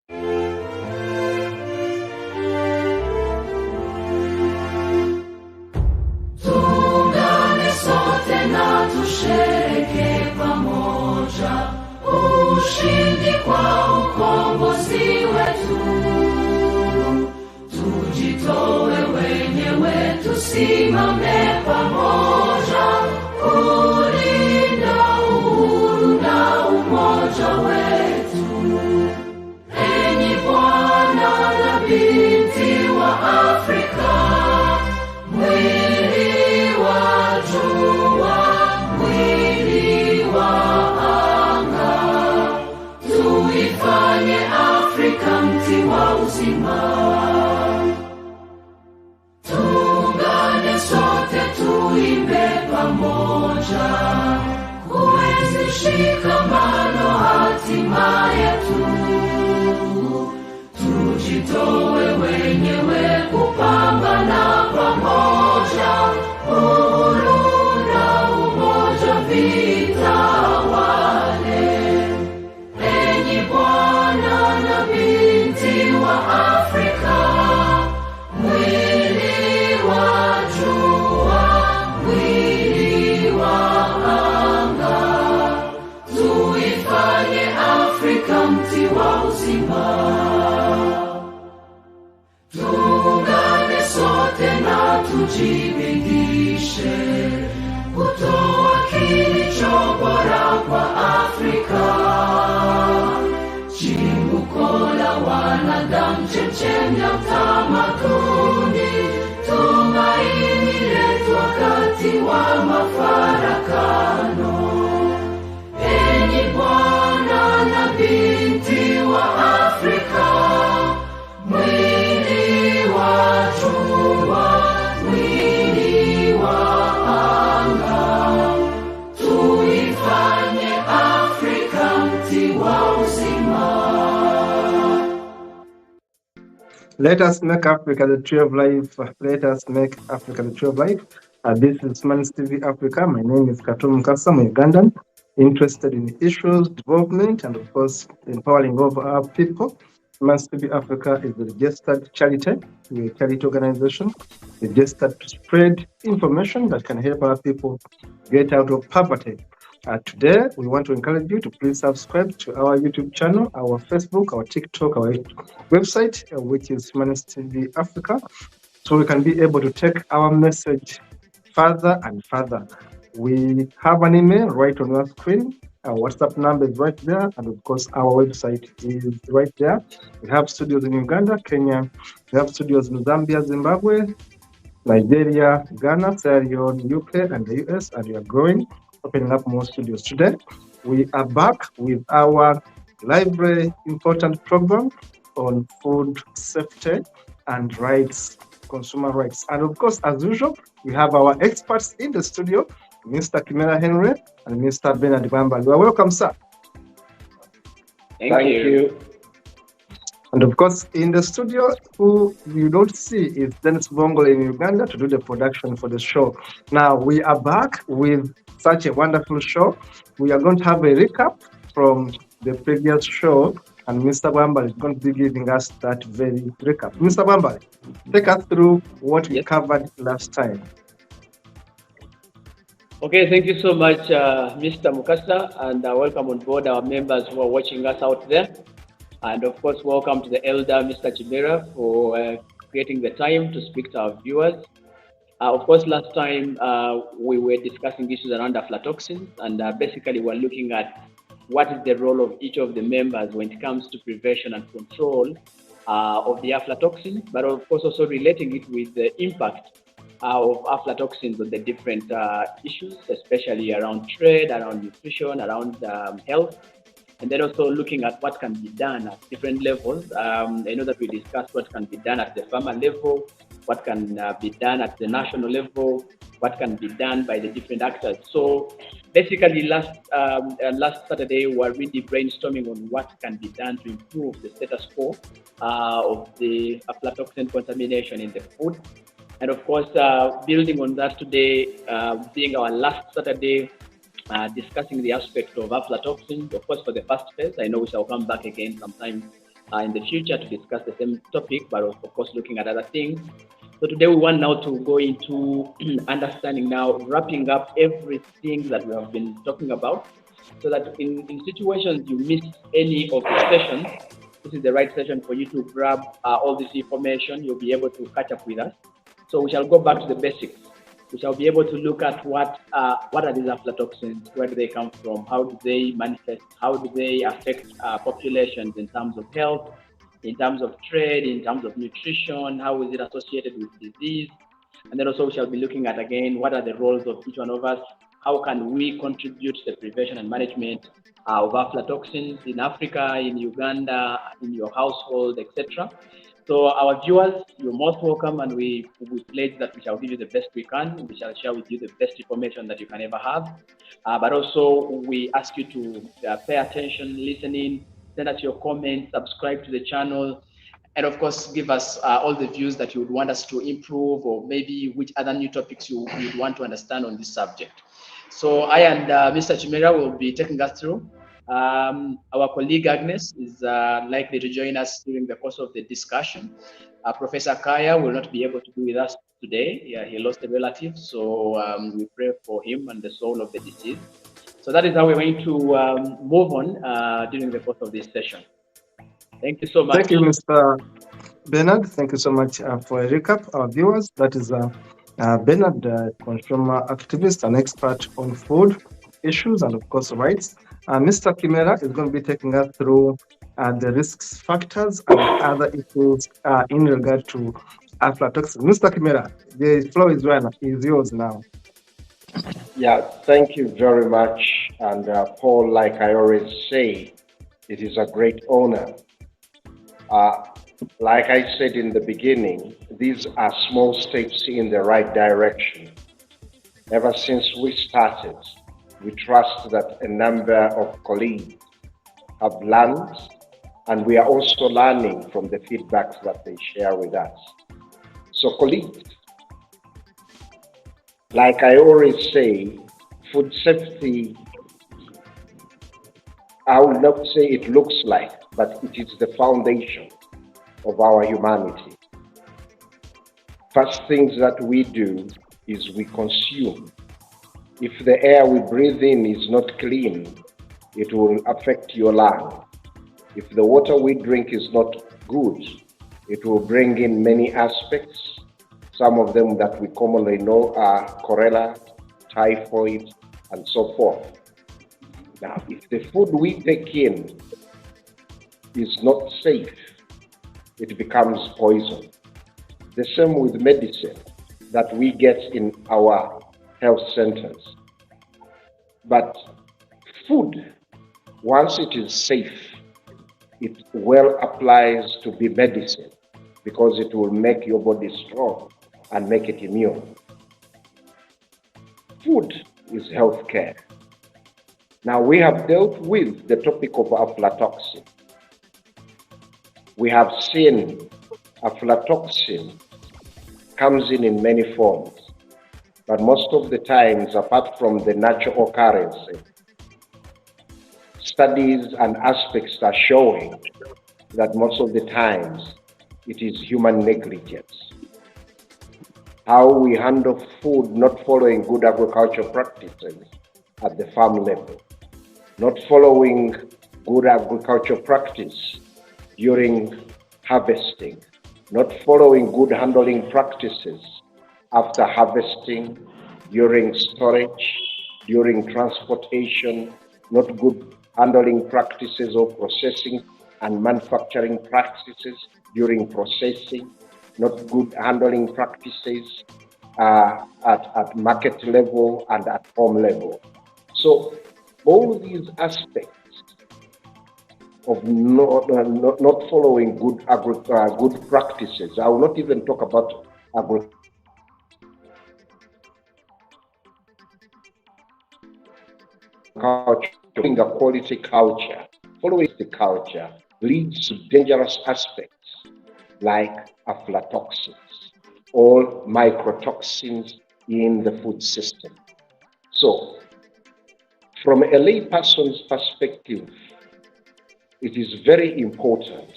Tuungane sote na tushereke pamoja ushindi kwa ukombozi wetu. Tujitoe wenyewe, tusimame pamoja kulinda uhuru na umoja wetu. Enyi Bwana na binti wa Afrika, mwili wa jua, mwili wa anga, tuifanye Afrika mti wa uzima. Tuungane sote tuimbe pamoja, kuenzi shikamano hatima yetu. Tujitoe wenyewe kupambana pamoja, uhuru na umoja vitawale. Enyi Bwana na binti wa Afrika, mwili wa jua, mwili wa anga, tuifanye Afrika mti wa uzima. Tuungane sote na tujibidishe kutoa kilicho bora kwa Afrika, chimbuko la wanadamu, chemchemi ya utamaduni, tumaini letu wakati wa mafarakano. Enyi Bwana na binti wa Afrika, mwili wa jua, mwili wa anga, tuifanye Afrika mti wa uzima. Let us make Africa the tree of life. Let us make Africa the tree of life. This is Smanis TV Africa. My name is Katum Mukasa. I'm Ugandan, interested in issues, development, and of course, empowering of our people. Smanis TV Africa is a registered charity. We're a charity organization registered to spread information that can help our people get out of poverty. Today, we want to encourage you to please subscribe to our YouTube channel, our Facebook, our TikTok, our website, which is Smanis TV Africa, so we can be able to take our message further and further. We have an email right on your screen. Our WhatsApp number is right there, and of course, our website is right there. We have studios in Uganda, Kenya. We have studios in Zambia, Zimbabwe, Nigeria, Ghana, Sierra Leone, UK, and the US, and we are growing, opening up more studios. Today, we are back with our library important program on food safety and rights, consumer rights. And of course, as usual, we have our experts in the studio, Mr. Kimera Henry and Mr. Bernard Bamba. You are welcome, sir. Thank you. And of course, in the studio, who you don't see is Dennis Bongo in Uganda to do the production for the show. Now, we are back with such a wonderful show. We are going to have a recap from the previous show, and Mr. Bamba is going to be giving us that very recap. Mr. Bamba, take us through what we covered last time. Okay, thank you so much, Mr. Mukasa, and welcome on board our members who are watching us out there. And of course, welcome to the elder, Mr. Chimera, for creating the time to speak to our viewers. Of course, last time we were discussing issues around aflatoxins, and basically we're looking at what is the role of each of the members when it comes to prevention and control of the aflatoxins, but of course also relating it with the impact of aflatoxins on the different issues, especially around trade, around nutrition, around health, and then also looking at what can be done at different levels. I know that we discussed what can be done at the farmer level, what can be done at the national level, what can be done by the different actors. So basically last Saturday, we were really brainstorming on what can be done to improve the status quo of the aflatoxin contamination in the food. And of course, building on that today, being our last Saturday, discussing the aspect of aflatoxins, of course, for the first phase. I know we shall come back again sometime in the future to discuss the same topic, but of course looking at other things. So today we want now to go into understanding now, wrapping up everything that we have been talking about, so that in situations you miss any of the sessions, this is the right session for you to grab all this information. You'll be able to catch up with us. So we shall go back to the basics. We shall be able to look at what are these aflatoxins, where do they come from, how do they manifest, how do they affect populations in terms of health, in terms of trade, in terms of nutrition, how is it associated with disease, and then also we shall be looking at again what are the roles of each one of us, how can we contribute to the prevention and management of aflatoxins in Africa, in Uganda, in your household, etc. So our viewers, you're most welcome, and we pledge that we shall give you the best we can. We shall share with you the best information that you can ever have. But also we ask you to pay attention, listen in, send us your comments, subscribe to the channel, and of course give us all the views that you would want us to improve, or maybe which other new topics you would want to understand on this subject. So I and Mr. Chimera will be taking us through. Our colleague Agnes is likely to join us during the course of the discussion. Professor Kaya will not be able to be with us today. Yeah, he lost a relative, so we pray for him and the soul of the deceased. So that is how we're going to move on during the course of this session. Thank you so much. Thank you, Mr. Bernard. Thank you so much for a recap. Our viewers, that is Bernard, consumer activist and expert on food issues and, of course, rights. Mr. Kimera is going to be taking us through the risks factors and other issues in regard to aflatoxins. Mr. Kimera, the floor is yours now. Yeah, thank you very much. And Paul, like I always say, it is a great honor. Like I said in the beginning, these are small steps in the right direction. Ever since we started, we trust that a number of colleagues have learned, and we are also learning from the feedbacks that they share with us. So colleagues, like I always say, food safety, I will not say it looks like, but it is the foundation of our humanity. First things that we do is we consume. If the air we breathe in is not clean, it will affect your lung. If the water we drink is not good, it will bring in many aspects. Some of them that we commonly know are cholera, typhoid, and so forth. Now, if the food we take in is not safe, it becomes poison. The same with medicine that we get in our health centers. But food, once it is safe, it well applies to be medicine because it will make your body strong and make it immune. Food is healthcare. Now we have dealt with the topic of aflatoxin. We have seen aflatoxin comes in many forms, but most of the times, apart from the natural occurrence, studies and aspects are showing that most of the times it is human negligence. How we handle food not following good agricultural practices at the farm level, not following good agricultural practice during harvesting, not following good handling practices after harvesting, during storage, during transportation, not good handling practices or processing and manufacturing practices during processing, not good handling practices at market level and at home level. So all these aspects of not following good practices, I will not even talk about agriculture, following a quality culture, following the culture leads to dangerous aspects like aflatoxins or microtoxins in the food system. So, from a layperson's perspective, it is very important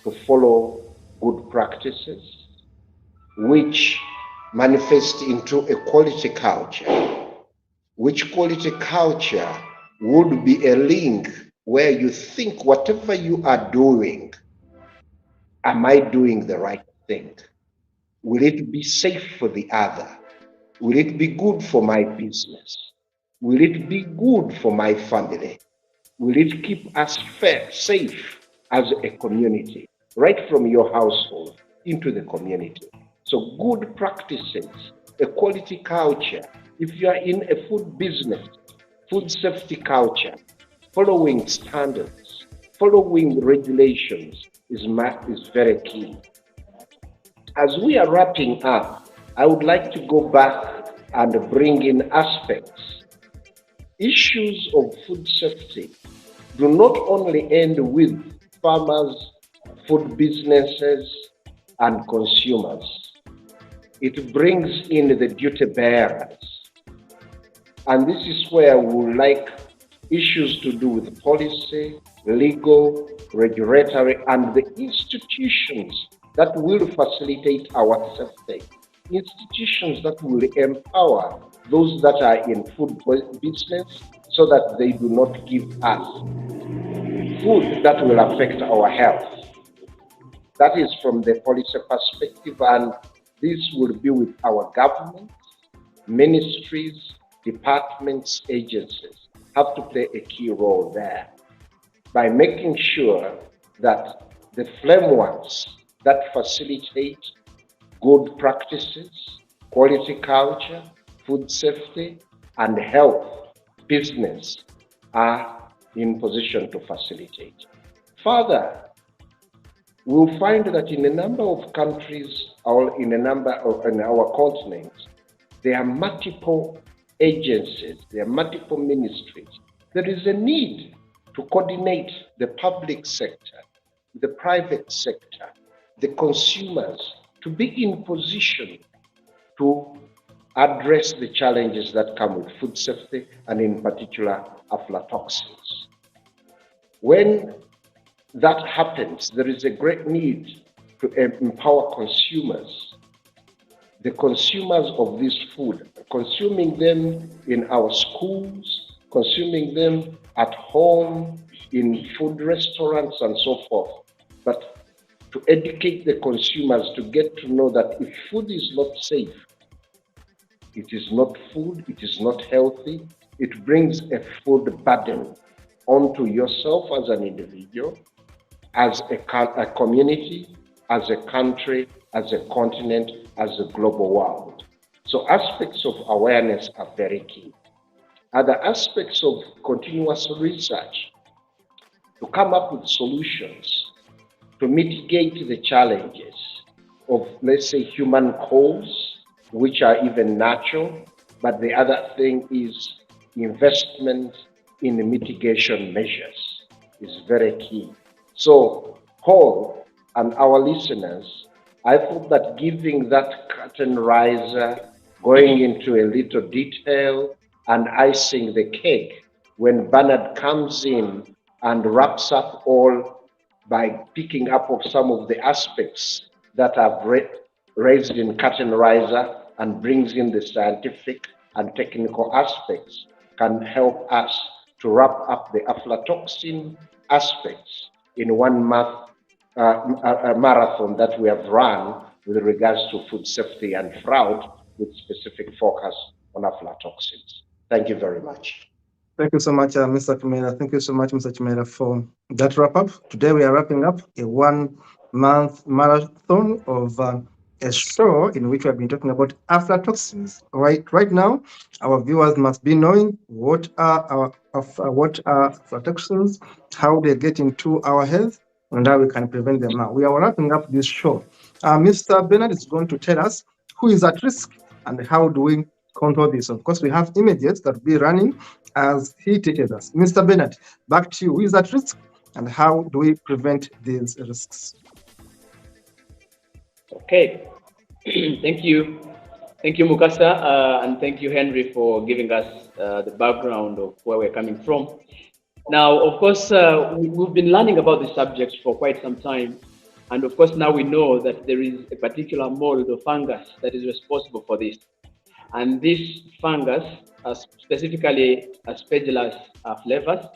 to follow good practices, which manifest into a quality culture, which quality culture would be a link where you think whatever you are doing, am I doing the right thing? Will it be safe for the other? Will it be good for my business? Will it be good for my family? Will it keep us safe as a community, right from your household into the community? So good practices, a quality culture. If you are in a food business, food safety culture, following standards, following regulations is very key. As we are wrapping up, I would like to go back and bring in aspects. Issues of food safety do not only end with farmers, food businesses, and consumers. It brings in the duty bearers. And this is where we would like issues to do with policy, legal, regulatory, and the institutions that will facilitate our safety. Institutions that will empower those that are in food business so that they do not give us food that will affect our health. That is from the policy perspective, and this will be with our government, ministries, departments, agencies have to play a key role there by making sure that the frameworks that facilitate good practices, quality culture, food safety, and health business are in position to facilitate. Further, we'll find that in a number of countries or in our continent, there are multiple agencies, there are multiple ministries. There is a need to coordinate the public sector, the private sector, the consumers, to be in position to address the challenges that come with food safety and in particular aflatoxins. When that happens, there is a great need to empower consumers, the consumers of this food, consuming them in our schools, consuming them at home, in food restaurants and so forth. But to educate the consumers to get to know that if food is not safe, it is not food, it is not healthy, it brings a food burden onto yourself as an individual, as a community, as a country, as a continent, as a global world. So aspects of awareness are very key. Other aspects of continuous research to come up with solutions to mitigate the challenges of, let's say, human cause, which are even natural, but the other thing is investment in mitigation measures is very key. So, Paul and our listeners, I thought that giving that curtain riser, going into a little detail and icing the cake, when Bernard comes in and wraps up all by picking up of some of the aspects that I've raised in curtain riser and brings in the scientific and technical aspects, can help us to wrap up the aflatoxin aspects in one marathon that we have run with regards to food safety and fraud, with specific focus on aflatoxins. Thank you very much. Thank you so much, Mr. Chimera. Thank you so much, Mr. Chimera, for that wrap-up. Today we are wrapping up a one-month marathon of a show in which we have been talking about aflatoxins. Right now, our viewers must be knowing what are aflatoxins, how they get into our health, and how we can prevent them now. We are wrapping up this show. Mr. Bernard is going to tell us who is at risk and how do we control this. Of course, we have images that will be running as he teaches us. Mr. Bernard, back to you. Who is at risk and how do we prevent these risks? Okay. Thank you. Thank you, Mukasa, and thank you, Henry, for giving us the background of where we're coming from. Now, of course, we've been learning about the subject for quite some time, And of course, now we know that there is a particular mold or fungus that is responsible for this. And this fungus, specifically Aspergillus flavus,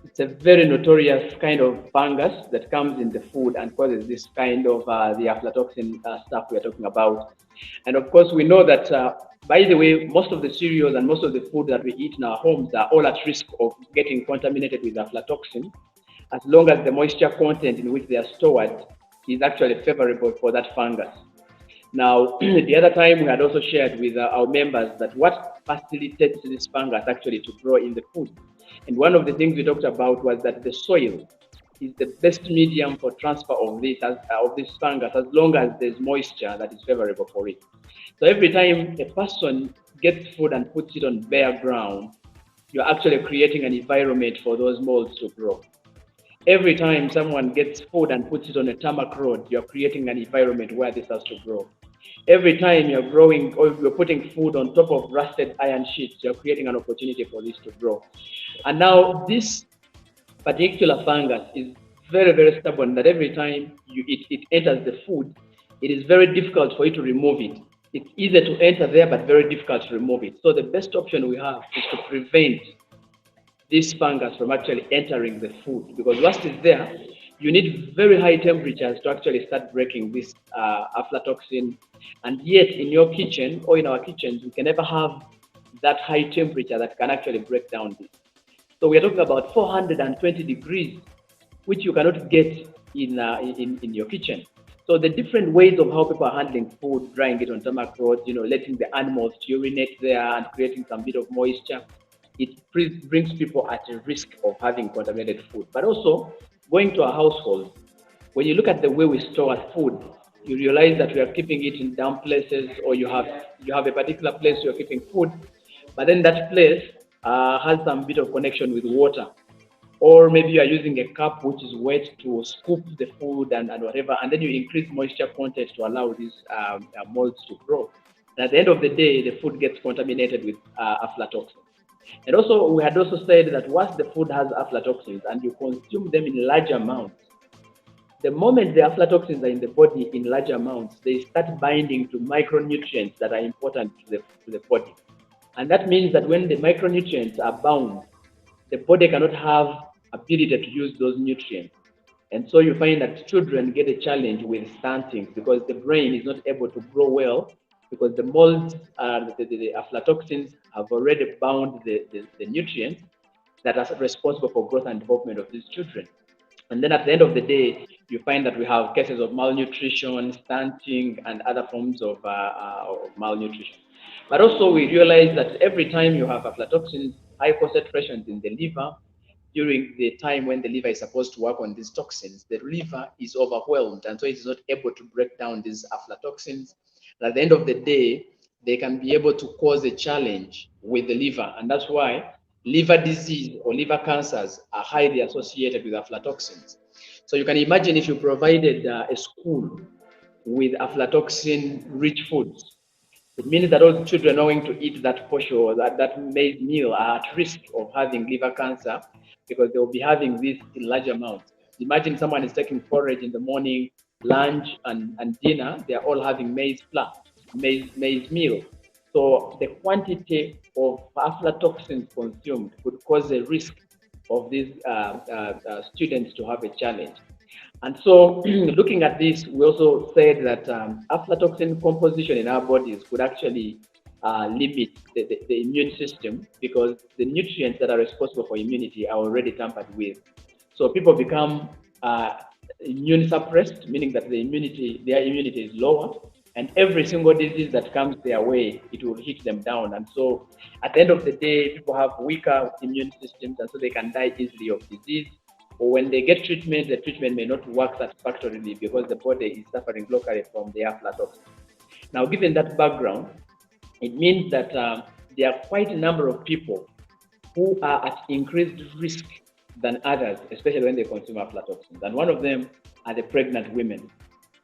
it's a very notorious kind of fungus that comes in the food and causes this kind of the aflatoxin stuff we are talking about. And of course, we know that, by the way, most of the cereals and most of the food that we eat in our homes are all at risk of getting contaminated with aflatoxin, as long as the moisture content in which they are stored is actually favorable for that fungus. Now, the other time we had also shared with our members that what facilitates this fungus actually to grow in the food. And one of the things we talked about was that the soil is the best medium for transfer of this fungus, as long as there's moisture that is favorable for it. So every time a person gets food and puts it on bare ground, you're actually creating an environment for those molds to grow. Every time someone gets food and puts it on a tarmac road, you're creating an environment where this has to grow. Every time you're growing or you're putting food on top of rusted iron sheets, you're creating an opportunity for this to grow. And now this particular fungus is very, very stubborn, that every time it enters the food, it is very difficult for you to remove it. It's easy to enter there, but very difficult to remove it. So the best option we have is to prevent this fungus from actually entering the food, because once it's there, you need very high temperatures to actually start breaking this aflatoxin. And yet in your kitchen or in our kitchens, we can never have that high temperature that can actually break down this. So we're talking about 420 degrees, which you cannot get in your kitchen. So the different ways of how people are handling food, drying it on tarmac roads, letting the animals urinate there and creating some bit of moisture, it brings people at a risk of having contaminated food. But also, going to a household, when you look at the way we store food, you realize that we are keeping it in damp places, or you have a particular place you're keeping food, but then that place has some bit of connection with water. Or maybe you are using a cup which is wet to scoop the food and whatever, and then you increase moisture content to allow these molds to grow. And at the end of the day, the food gets contaminated with aflatoxins. And also, we had also said that once the food has aflatoxins and you consume them in large amounts, the moment the aflatoxins are in the body in large amounts, they start binding to micronutrients that are important to the body. And that means that when the micronutrients are bound, the body cannot have ability to use those nutrients. And so you find that children get a challenge with stunting because the brain is not able to grow well, because the molds, the aflatoxins have already bound the nutrients that are responsible for growth and development of these children. And then at the end of the day, you find that we have cases of malnutrition, stunting, and other forms of malnutrition. But also we realize that every time you have aflatoxins, high concentrations in the liver, during the time when the liver is supposed to work on these toxins, the liver is overwhelmed, and so it is not able to break down these aflatoxins. And at the end of the day, they can be able to cause a challenge with the liver, and that's why liver disease or liver cancers are highly associated with aflatoxins. So you can imagine if you provided a school with aflatoxin-rich foods, it means that all the children knowing to eat that portion or that maize meal are at risk of having liver cancer, because they will be having this in large amounts. Imagine someone is taking porridge in the morning, lunch, and dinner. They are all having maize flour, maize meal. So the quantity of aflatoxins consumed could cause a risk of these students to have a challenge. And so looking at this, we also said that aflatoxin composition in our bodies could actually limit the immune system, because the nutrients that are responsible for immunity are already tampered with. So people become immune suppressed, meaning that their immunity is lower, and every single disease that comes their way, it will hit them down. And so at the end of the day, people have weaker immune systems, and so they can die easily of disease. Or when they get treatment, the treatment may not work satisfactorily because the body is suffering locally from the aflatoxin. Now, given that background, it means that there are quite a number of people who are at increased risk than others, especially when they consume aflatoxins. And one of them are the pregnant women.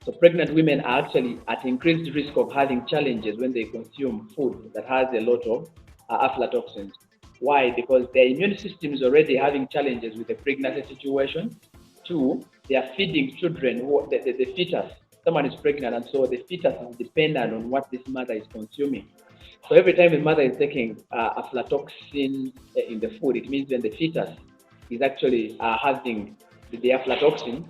So pregnant women are actually at increased risk of having challenges when they consume food that has a lot of aflatoxins. Why? Because their immune system is already having challenges with the pregnancy situation. Two, they are feeding children, who, the fetus. Someone is pregnant, and so the fetus is dependent on what this mother is consuming. So every time the mother is taking aflatoxin in the food, it means when the fetus is actually having the aflatoxin.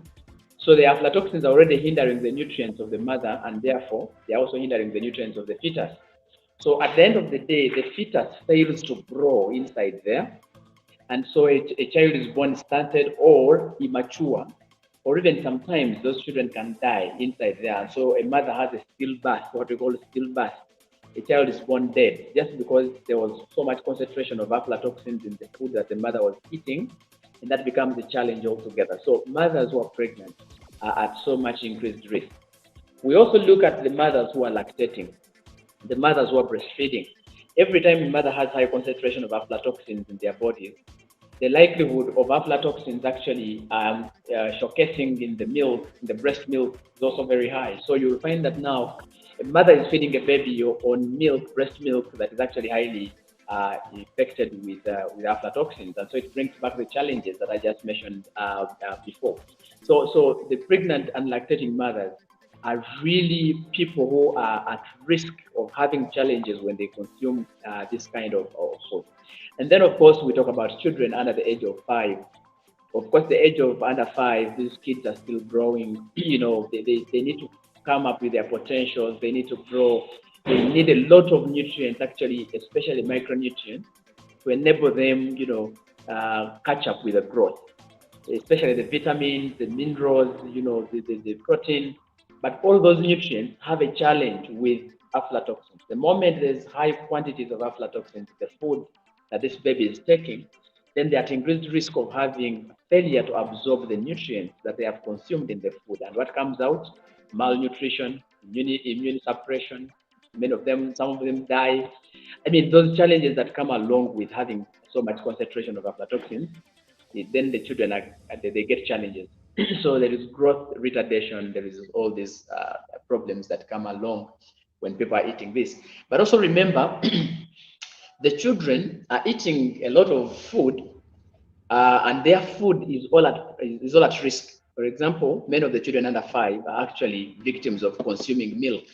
So the aflatoxins are already hindering the nutrients of the mother, and therefore they are also hindering the nutrients of the fetus. So at the end of the day, the fetus fails to grow inside there. And so a child is born stunted or immature, or even sometimes those children can die inside there. And so a mother has a stillbirth, what we call a stillbirth. A child is born dead just because there was so much concentration of aflatoxins in the food that the mother was eating, and that becomes a challenge altogether. So mothers who are pregnant are at so much increased risk. We also look at the mothers who are lactating, the mothers who are breastfeeding. Every time a mother has high concentration of aflatoxins in their bodies, the likelihood of aflatoxins actually showcasing in the milk, in the breast milk, is also very high. So you'll find that now a mother is feeding a baby on milk, breast milk, that is actually highly infected with aflatoxins, and so it brings back the challenges that I just mentioned before. So the pregnant and lactating mothers are really people who are at risk of having challenges when they consume this kind of food. And then, of course, we talk about children under the age of 5. Of course, the age of under 5, these kids are still growing. You know, they need to come up with their potentials. They need to grow. They need a lot of nutrients, actually, especially micronutrients, to enable them, catch up with the growth, especially the vitamins, the minerals, the protein. But all those nutrients have a challenge with aflatoxins. The moment there's high quantities of aflatoxins in the food that this baby is taking, then they're at increased risk of having failure to absorb the nutrients that they have consumed in the food. And what comes out? Malnutrition, immune suppression. Some of them die. I mean, those challenges that come along with having so much concentration of aflatoxins, then the children they get challenges. So there is growth retardation. There is all these problems that come along when people are eating this. But also remember, the children are eating a lot of food, and their food is all at risk. For example, many of the children under 5 are actually victims of consuming milk.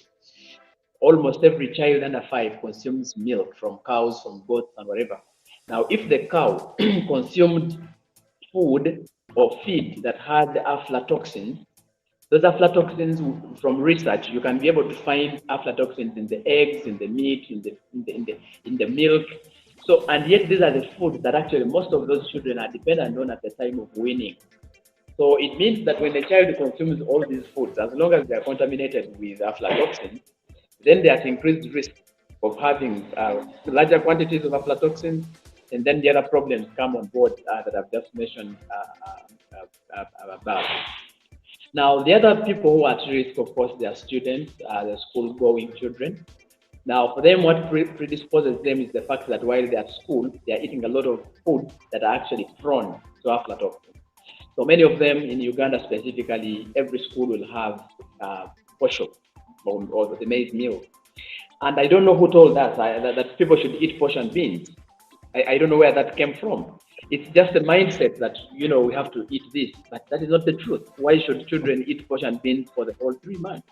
Almost every child under 5 consumes milk from cows, from goats, and whatever. Now, if the cow consumed food or feed that had aflatoxins, those aflatoxins, from research, you can be able to find aflatoxins in the eggs, in the meat, in the milk. So, and yet these are the foods that actually most of those children are dependent on at the time of weaning. So it means that when the child consumes all these foods, as long as they are contaminated with aflatoxins, then they are at increased risk of having larger quantities of aflatoxins, and then the other problems come on board that I've just mentioned above. Now, the other people who are at risk, of course, they are students, the school-going children. Now, for them, what predisposes them is the fact that while they're at school, they are eating a lot of food that are actually prone to aflatoxins. So many of them in Uganda specifically, every school will have posho or the maize meal. And I don't know who told us that people should eat portion beans. I don't know where that came from. It's just a mindset that, we have to eat this, but that is not the truth. Why should children eat portion beans for the whole 3 months?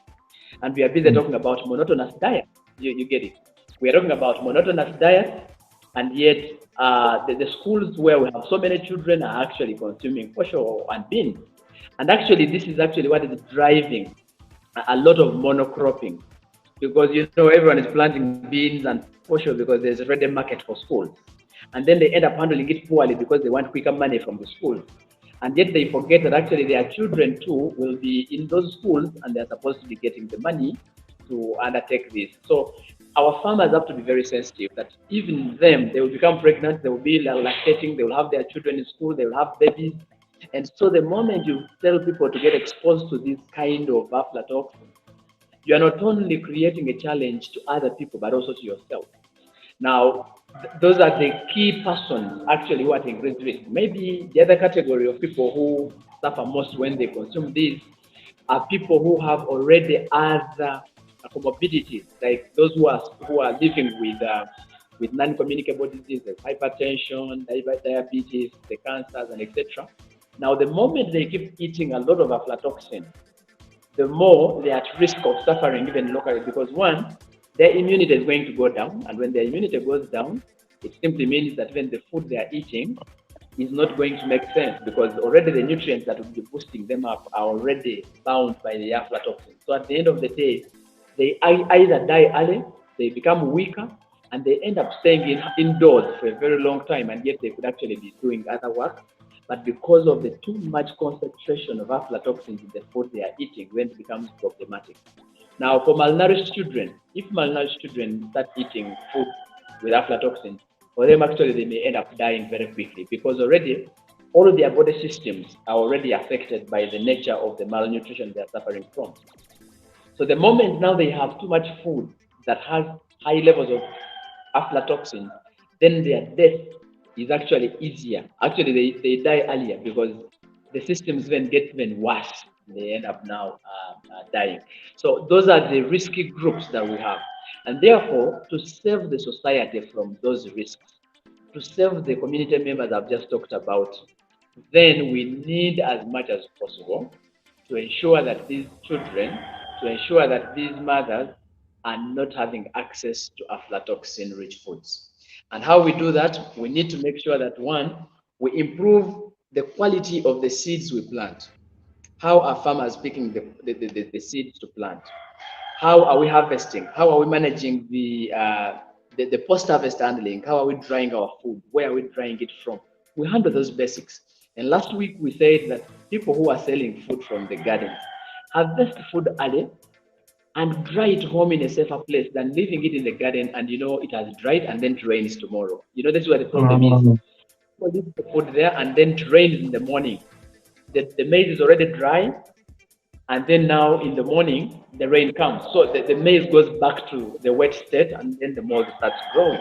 And we are busy talking about monotonous diet. You get it. We are talking about monotonous diet, and yet the schools where we have so many children are actually consuming posho and beans. And actually, this is actually what is driving a lot of monocropping, because everyone is planting beans and posho because there's already a market for schools, and then they end up handling it poorly because they want quicker money from the schools, and yet they forget that actually their children too will be in those schools and they're supposed to be getting the money to undertake this. So our farmers have to be very sensitive that even them, they will become pregnant, they will be lactating, they will have their children in school, they will have babies. And so the moment you tell people to get exposed to this kind of aflatoxin, you are not only creating a challenge to other people, but also to yourself. Now, those are the key persons actually who are at increased risk. Maybe the other category of people who suffer most when they consume these are people who have already other comorbidities, like those who are living with non-communicable diseases, hypertension, diabetes, the cancers, and etc. Now, the moment they keep eating a lot of aflatoxin, the more they're at risk of suffering even locally, because one, their immunity is going to go down, and when their immunity goes down, it simply means that when the food they are eating is not going to make sense, because already the nutrients that will be boosting them up are already bound by the aflatoxin. So at the end of the day, they either die early, they become weaker, and they end up staying indoors for a very long time, and yet they could actually be doing other work. But because of the too much concentration of aflatoxins in the food they are eating, then it becomes problematic. Now, for malnourished children, if malnourished children start eating food with aflatoxins, for them actually they may end up dying very quickly, because already all of their body systems are already affected by the nature of the malnutrition they are suffering from. So the moment now they have too much food that has high levels of aflatoxin, then their death is actually easier. Actually, they die earlier, because the systems then get even worse. They end up now dying. So those are the risky groups that we have. And therefore, to save the society from those risks, to save the community members I've just talked about, then we need as much as possible to ensure that these children, to ensure that these mothers are not having access to aflatoxin-rich foods. And how we do that, we need to make sure that, one, we improve the quality of the seeds we plant. How are farmers picking the seeds to plant? How are we harvesting? How are we managing the post-harvest handling? How are we drying our food? Where are we drying it from? We handle those basics. And last week we said that people who are selling food from the gardens harvest food early and dry it home in a safer place than leaving it in the garden and it has dried and then it rains tomorrow. That's where the problem is. People leave the food there and then it rains in the morning. The maize is already dry, and then now in the morning the rain comes. So the maize goes back to the wet state, and then the mold starts growing.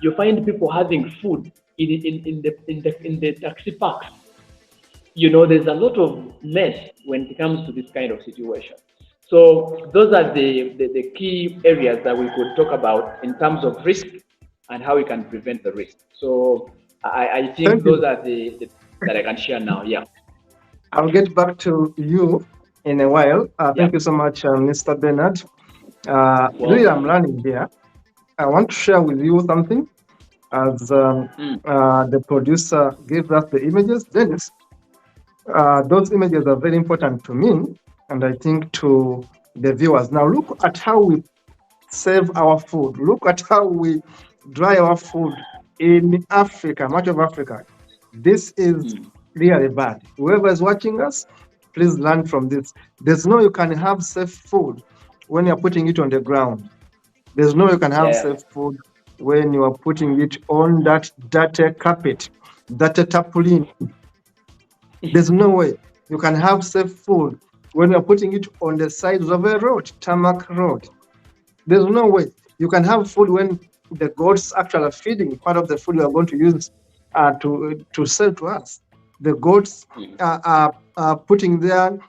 You find people having food in the taxi parks. There's a lot of mess when it comes to this kind of situation. So those are the key areas that we could talk about in terms of risk and how we can prevent the risk. So I think those are the that I can share now. Yeah. I'll get back to you in a while. Thank you so much, Mr. Bernard. Really, I'm learning here. I want to share with you something. As the producer gave us the images, Dennis, those images are very important to me, and I think to the viewers. Now, look at how we save our food. Look at how we dry our food in Africa, much of Africa. This is really bad. Whoever is watching us, please learn from this. There's no you can have safe food when you're putting it on the ground. There's no you can have safe food when you are putting it on that dirty carpet, dirty tarpaulin. There's no way you can have safe food when you're putting it on the sides of a road, tarmac road. There's no way you can have food when the goats actually are feeding part of the food we are going to use to sell to us. The goats are putting their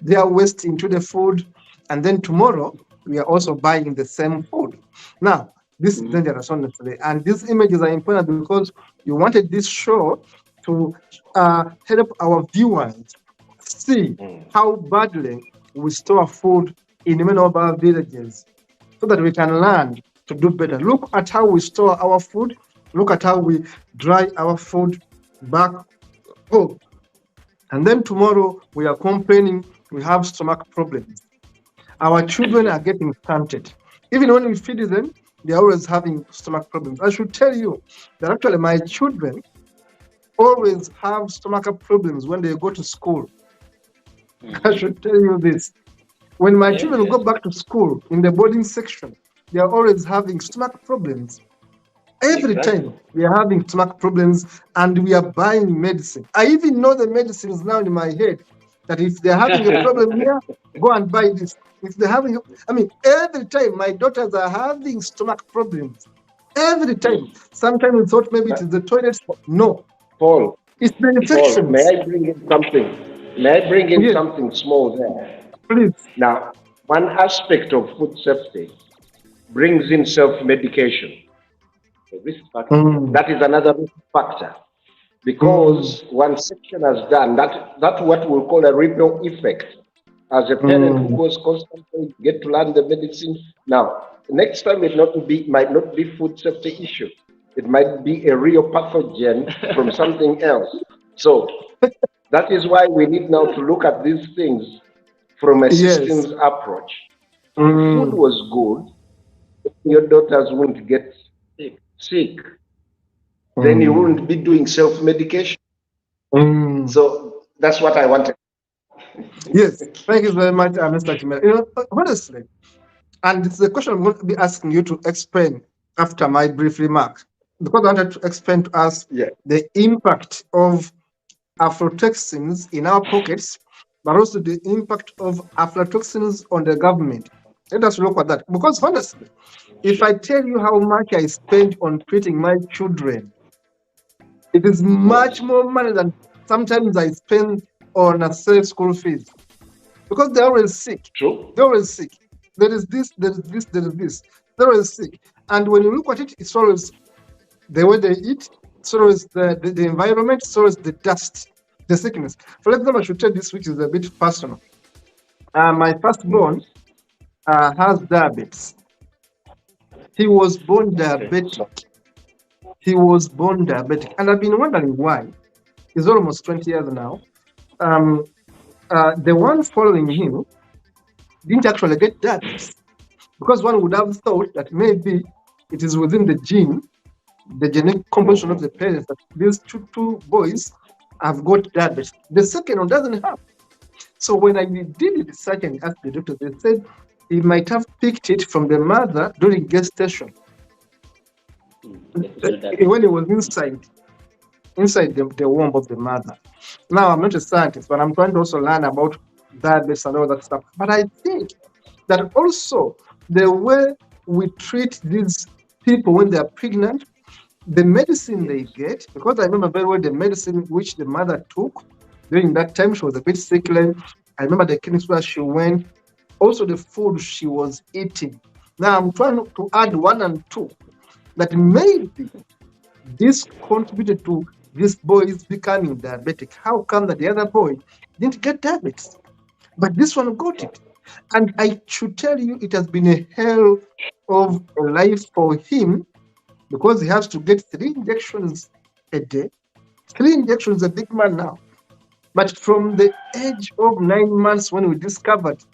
waste into the food, and then tomorrow we are also buying the same food. Now, this is dangerous, honestly. And these images are important because you wanted this show to help our viewers see how badly we store food in many of our villages, so that we can learn to do better. Look at how we store our food. Look at how we dry our food back home. And then tomorrow we are complaining we have stomach problems. Our children are getting stunted. Even when we feed them, they're always having stomach problems. I should tell you that actually my children always have stomach problems when they go to school. I should tell you this. When my children go back to school in the boarding section, they are always having stomach problems. Every time we are having stomach problems, and we are buying medicine. I even know the medicines now in my head, that if they're having a problem here, go and buy this. If they're having, every time my daughters are having stomach problems. Every time. Sometimes we thought maybe it is the toilet. No. Paul. It's the infections. Paul, may I bring in something? May I bring in something small there? Please. Now, one aspect of food safety brings in self-medication. A risk factor. That is another risk factor. because one section has done that's what we'll call a ripple effect. As a parent who goes constantly, get to learn the medicine. Now, next time it might not be food safety issue. It might be a real pathogen from something else. So that is why we need now to look at these things from a systems approach. Food was good, your daughters won't get sick. Then you won't be doing self-medication. So that's what I wanted. Yes, thank you very much, Mr. Chimera. You know, honestly, and it's a question I'm going to be asking you to explain after my brief remark, because I wanted to explain to us the impact of aflatoxins in our pockets, but also the impact of aflatoxins on the government. Let us look at that. Because honestly, if I tell you how much I spend on treating my children, it is much more money than sometimes I spend on school fees. Because they're always sick. True. They're always sick. There is this, there is this, there is this. They're always sick. And when you look at it, it's always the way they eat, it's always the environment, it's always the dust, the sickness. For example, I should tell this, which is a bit personal. My firstborn has diabetes. He was born diabetic. He was born diabetic. And I've been wondering why. It's almost 20 years now. The one following him didn't actually get diabetes, because one would have thought that maybe it is within the gene, the genetic composition of the parents, that these two boys have got diabetes. The second one doesn't have. So when I did the research and asked the doctor, they said he might have picked it from the mother during gestation, when he was inside the womb of the mother. Now, I'm not a scientist, but I'm trying to also learn about diabetes and all that stuff. But I think that also the way we treat these people when they are pregnant, the medicine they get, because I remember very well the medicine which the mother took during that time, she was a bit sickly. I remember the clinics where she went, also the food she was eating. Now, I'm trying to add 1 and 2, that maybe this contributed to this boy is becoming diabetic. How come that the other boy didn't get diabetes, but this one got it? And I should tell you, it has been a hell of a life for him, because he has to get 3 injections a day. 3 injections, a big man now. But from the age of 9 months when we discovered,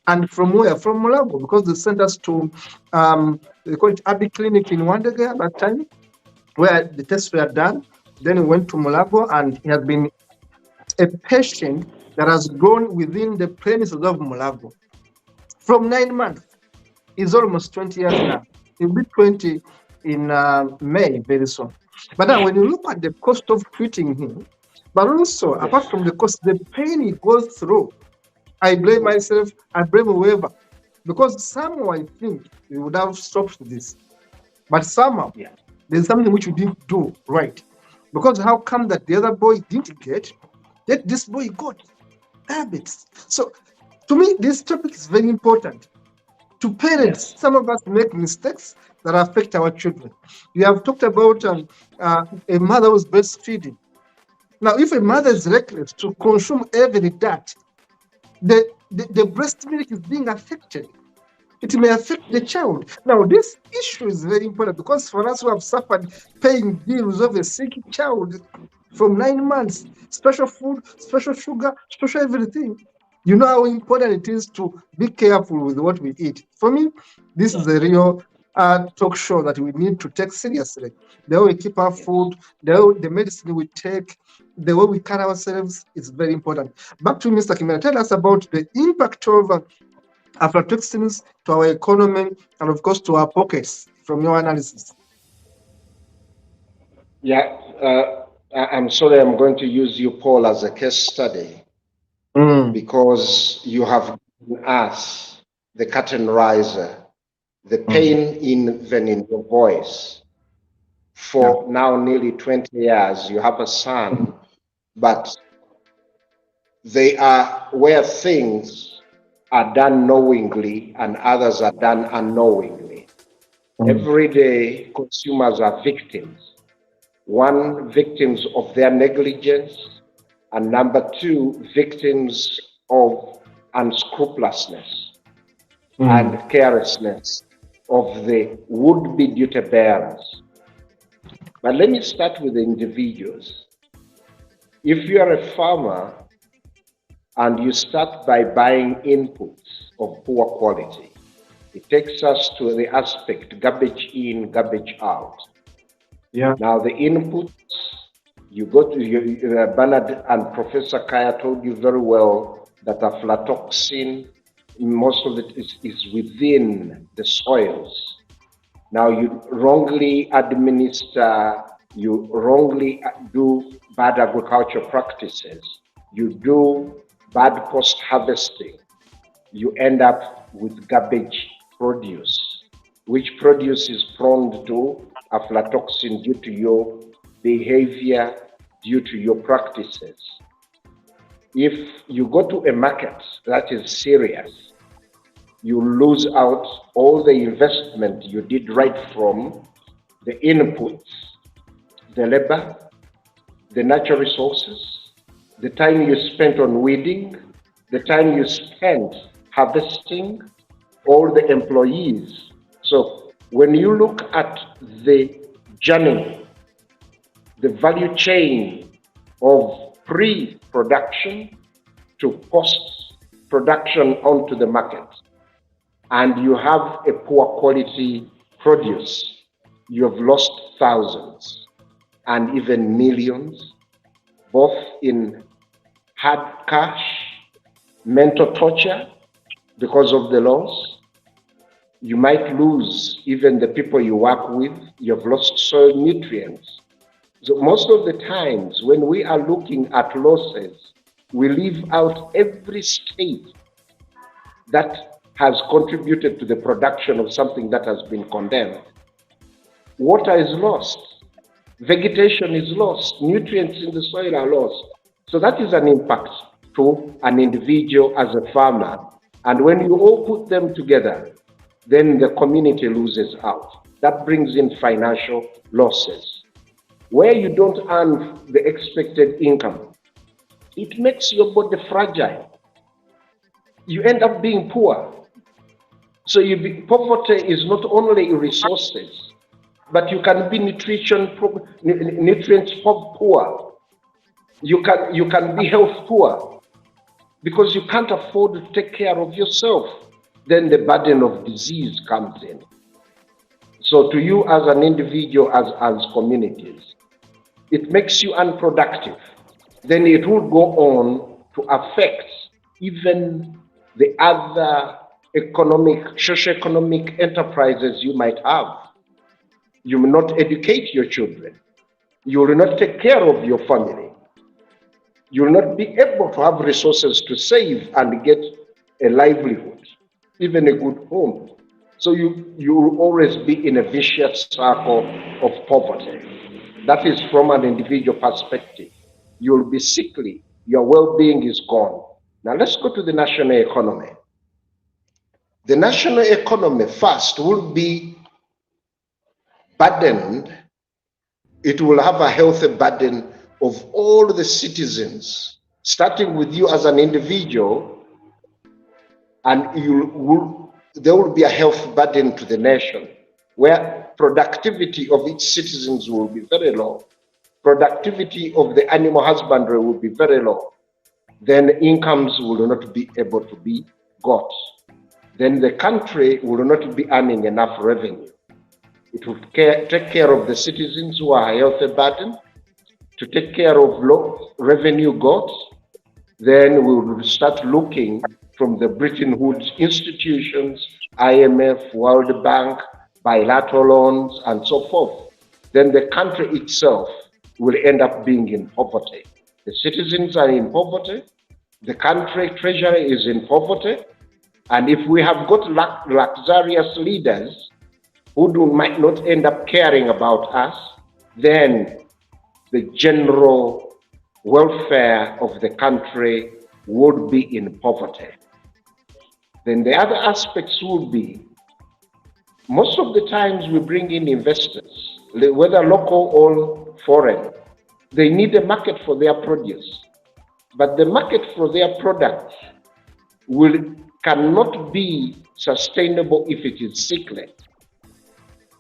and from where? From Mulago, because they sent us to, they call it Abbey Clinic in Wandega at that time, where the tests were done. Then we went to Mulago, and he has been a patient that has grown within the premises of Mulago. From 9 months, he's almost 20 years now. He'll be 20 in May very soon. But now when you look at the cost of treating him, but also apart from the cost, the pain he goes through, I blame myself, I blame whoever, because somehow I think we would have stopped this. But somehow there's something which we didn't do right. Because how come that the other boy didn't get, yet this boy got diabetes? So to me, this topic is very important. To parents, some of us make mistakes that affect our children. We have talked about a mother who's breastfeeding. Now, if a mother is reckless to consume every that, the breast milk is being affected. It may affect the child. Now, this issue is very important, because for us who have suffered paying bills of a sick child from 9 months, special food, special sugar, special everything, you know how important it is to be careful with what we eat. For me, this is a real talk show that we need to take seriously. The way we keep our food, the medicine we take, the way we carry ourselves is very important. Back to Mr. Kimera, tell us about the impact of aflatoxins to our economy and, of course, to our pockets from your analysis. I'm sorry, I'm going to use you, Paul, as a case study, because you have given us the curtain riser, the pain even in your voice. For now nearly 20 years, you have a son, but they are where things are done knowingly and others are done unknowingly. Every day, consumers are victims. one, victims of their negligence, and number two, victims of unscrupulousness and carelessness of the would-be duty bearers. But let me start with the individuals. If you are a farmer and you start by buying inputs of poor quality, it takes us to the aspect garbage in, garbage out. Yeah. Now the inputs, you go to Bernard and Professor Kaya told you very well that aflatoxin, most of it is within the soils. Now you wrongly administer, you wrongly do bad agricultural practices, you do bad post-harvesting, you end up with garbage produce, which produce is prone to aflatoxin due to your behavior, due to your practices. If you go to a market that is serious, you lose out all the investment you did right from the inputs, the labor, the natural resources, the time you spent on weeding, the time you spent harvesting, all the employees. So when you look at the journey, the value chain of pre-production to post-production onto the market, and you have a poor quality produce, you have lost thousands and even millions, both in hard cash, mental torture because of the loss. You might lose even the people you work with. You have lost soil nutrients. So most of the times when we are looking at losses, we leave out every state that has contributed to the production of something that has been condemned. Water is lost, vegetation is lost, nutrients in the soil are lost. So that is an impact to an individual as a farmer. And when you all put them together, then the community loses out. That brings in financial losses. Where you don't earn the expected income, it makes your body fragile. You end up being poor. So poverty is not only resources, but you can be nutrients poor. You can be health poor because you can't afford to take care of yourself. Then the burden of disease comes in. So to you as an individual, as communities, it makes you unproductive. Then it will go on to affect even the other socioeconomic enterprises you might have. You will not educate your children. You will not take care of your family. You will not be able to have resources to save and get a livelihood, even a good home. So you will always be in a vicious circle of poverty. That is from an individual perspective. You will be sickly, your well-being is gone. Now let's go to the national economy. The national economy first will be burdened. It will have a healthy burden of all the citizens, starting with you as an individual, and there will be a health burden to the nation, where productivity of its citizens will be very low. Productivity of the animal husbandry will be very low. Then incomes will not be able to be got. Then the country will not be earning enough revenue. It will take care of the citizens who are a healthy burden, to take care of low revenue got. Then we will start looking from the Bretton Woods institutions, IMF, World Bank, bilateral loans, and so forth. Then the country itself will end up being in poverty. The citizens are in poverty, the country treasury is in poverty, and if we have got luxurious leaders who might not end up caring about us, then the general welfare of the country would be in poverty. Then the other aspects would be, most of the times we bring in investors, whether local or foreign. They need a market for their produce. But the market for their products cannot be sustainable if it is sickly.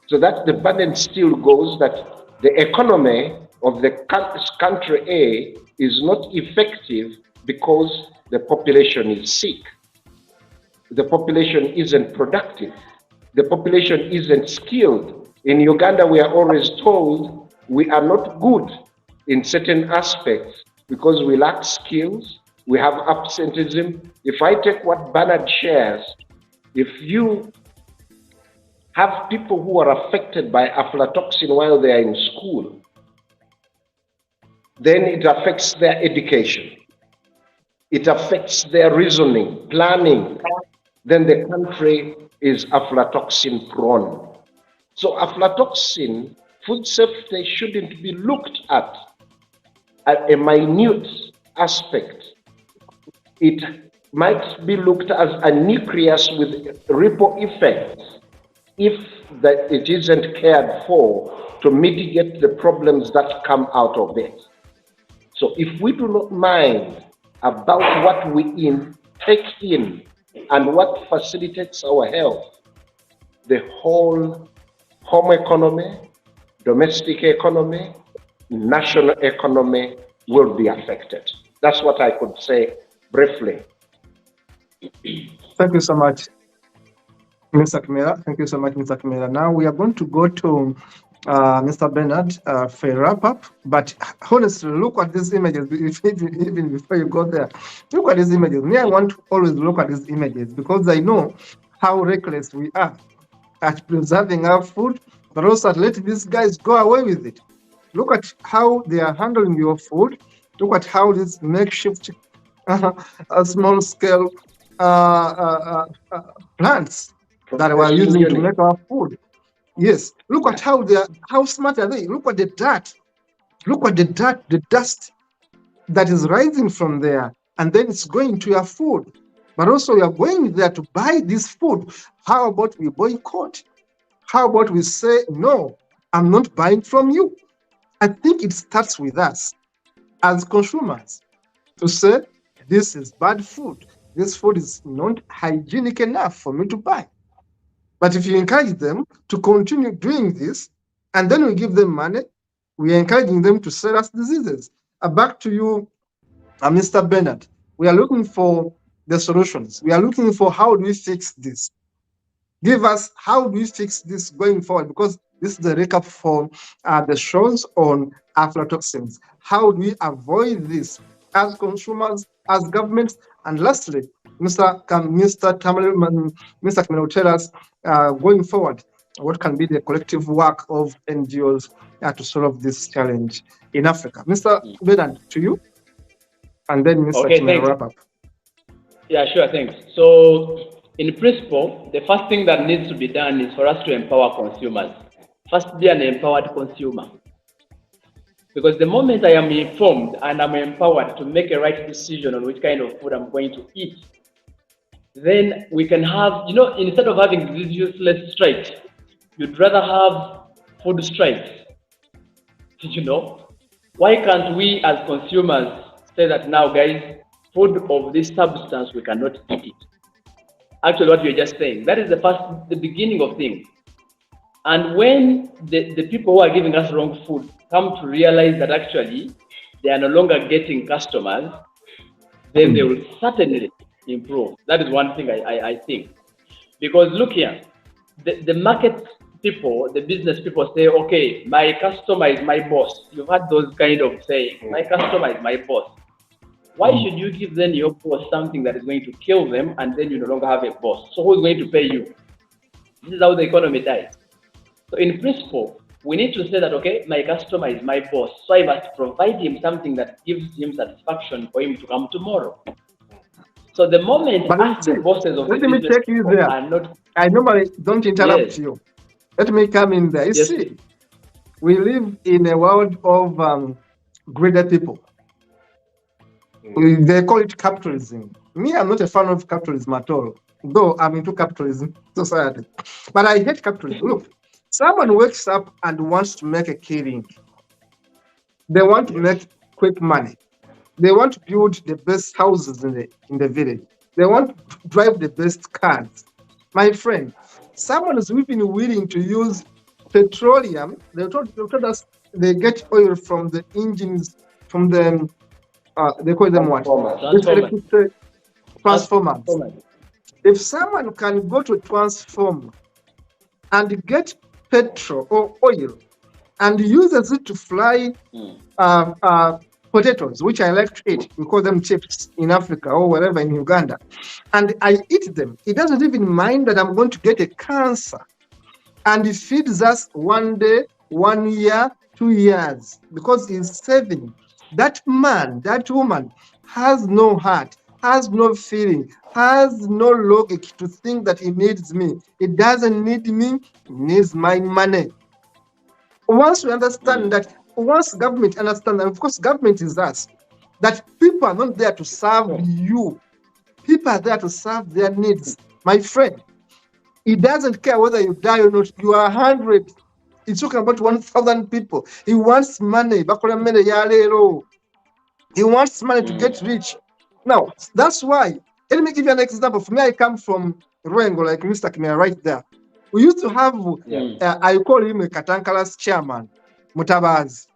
So that the burden still goes that the economy of the country A is not effective because the population is sick. The population isn't productive. The population isn't skilled. In Uganda, we are always told we are not good in certain aspects because we lack skills, we have absenteeism. If I take what Bernard shares, if you have people who are affected by aflatoxin while they are in school, then it affects their education. It affects their reasoning, planning. Then the country is aflatoxin prone. So aflatoxin, food safety shouldn't be looked at a minute aspect. It might be looked as a nucleus with ripple effects if it isn't cared for to mitigate the problems that come out of it. So if we do not mind about what we take in and what facilitates our health, the whole home economy, domestic economy, national economy will be affected. That's what I could say briefly. Thank you so much, Mr. Kimera. Thank you so much, Mr. Kimera. Now we are going to go to Mr. Bernard for a wrap up. But honestly, look at these images. Even before you go there, look at these images. Me, I want to always look at these images because I know how reckless we are at preserving our food, but also at letting these guys go away with it. Look at how they are handling your food. Look at how this makeshift, small scale plants that we're using to make our food. Yes, look at how smart are they? Look at the dirt. Look at the dirt, the dust that is rising from there, and then it's going to your food. But also, you are going there to buy this food. How about we boycott? How about we say, no, I'm not buying from you? I think it starts with us as consumers to say, this is bad food. This food is not hygienic enough for me to buy. But if you encourage them to continue doing this, and then we give them money, we are encouraging them to sell us diseases. Back to you, Mr. Bernard. We are looking for the solutions. We are looking for how do we fix this? Give us how do we fix this going forward? Because this is the recap for the shows on aflatoxins. How do we avoid this as consumers, as governments? And lastly, Mr. Kimera will tell us going forward what can be the collective work of NGOs to solve this challenge in Africa. Mr. Bernard, to you, and then Mr. Kimera wrap up. Yeah, sure, thanks. So, in principle, the first thing that needs to be done is for us to empower consumers. First, be an empowered consumer. Because the moment I am informed and I'm empowered to make a right decision on which kind of food I'm going to eat, then we can have, instead of having these useless strikes, you'd rather have food strikes. Why can't we as consumers say that now, guys, food of this substance, we cannot eat it? Actually, what you're just saying, that is the beginning of things. And when the people who are giving us wrong food come to realize that actually they are no longer getting customers, then they will certainly improve. That is one thing I think. Because look here, the market people, the business people say, okay, my customer is my boss. You've had those kind of saying, my customer is my boss. Why should you give then your boss something that is going to kill them and then you no longer have a boss? So who's going to pay you? This is how the economy dies. So in principle, we need to say that, okay, my customer is my boss. So I must provide him something that gives him satisfaction for him to come tomorrow. So the moment the bosses of let me take you there. I normally don't interrupt you. Let me come in there. You see, we live in a world of greedy people. They call it capitalism. Me, I'm not a fan of capitalism at all, though I'm into capitalism society. But I hate capitalism. Look, someone wakes up and wants to make a killing. They want to make quick money. They want to build the best houses in the village. They want to drive the best cars. My friend, someone is even willing to use petroleum. They told us they get oil from the engines, from the they call them what? This electric transformers. If someone can go to a transformer and get petrol or oil and uses it to fry potatoes, which I like to eat, we call them chips in Africa or wherever in Uganda, and I eat them, he doesn't even mind that I'm going to get a cancer. And he feeds us one day, 1 year, 2 years, because he's saving. That man, that woman has no heart, has no feeling, has no logic to think that he needs me. He doesn't need me, he needs my money. Once we understand that, once government understands, and of course government is us, that people are not there to serve you. People are there to serve their needs. My friend, he doesn't care whether you die or not. You are 100. He's talking about 1,000 people. He wants money. He wants money to get rich. Now, that's why, let me give you an example. For me, I come from Rwengo, like Mr. Kimera right there. We used to have, I call him a Katankalas chairman, Mutabazi.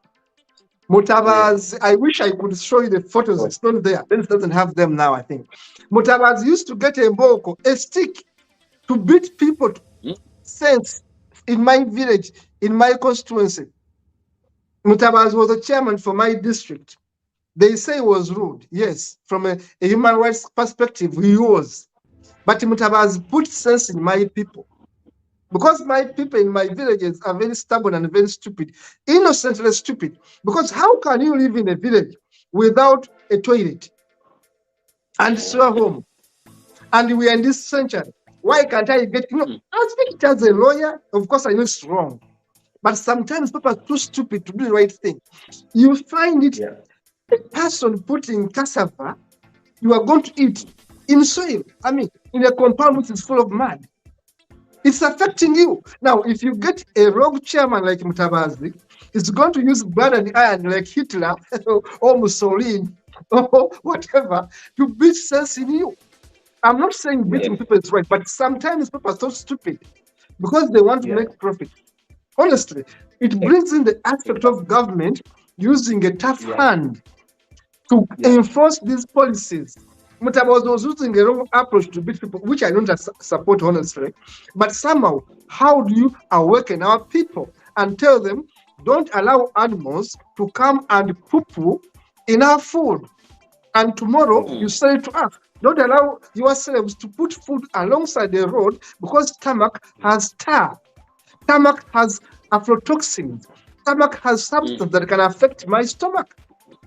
Mutabazi, I wish I could show you the photos. It's not there. It doesn't have them now, I think. Mutabazi used to get a mboko, a stick, to beat people sense in my village, in my constituency. Mutabazi was a chairman for my district. They say he was rude. Yes, from a human rights perspective, he was. But Mutabazi put sense in my people. Because my people in my villages are very stubborn and very stupid, innocently stupid. Because how can you live in a village without a toilet and sewer home? And we are in this century. Why can't I get, I speak as a lawyer, of course I know it's wrong. But sometimes people are too stupid to do the right thing. You find it, a person putting cassava, you are going to eat in soil. I mean, in a compound which is full of mud. It's affecting you. Now, if you get a rogue chairman like Mutabazi, he's going to use blood and iron like Hitler or Mussolini or whatever to beat sense in you. I'm not saying beating people is right, but sometimes people are so stupid because they want to make profit. Honestly, it brings in the aspect of government using a tough hand to enforce these policies. Mutabazi was using a wrong approach to beat people, which I don't support, honestly. But somehow, how do you awaken our people and tell them, don't allow animals to come and poo-poo in our food? And tomorrow, you sell it to us. Don't allow yourselves to put food alongside the road because stomach has tar. Stomach has aflatoxins. Stomach has substance that can affect my stomach.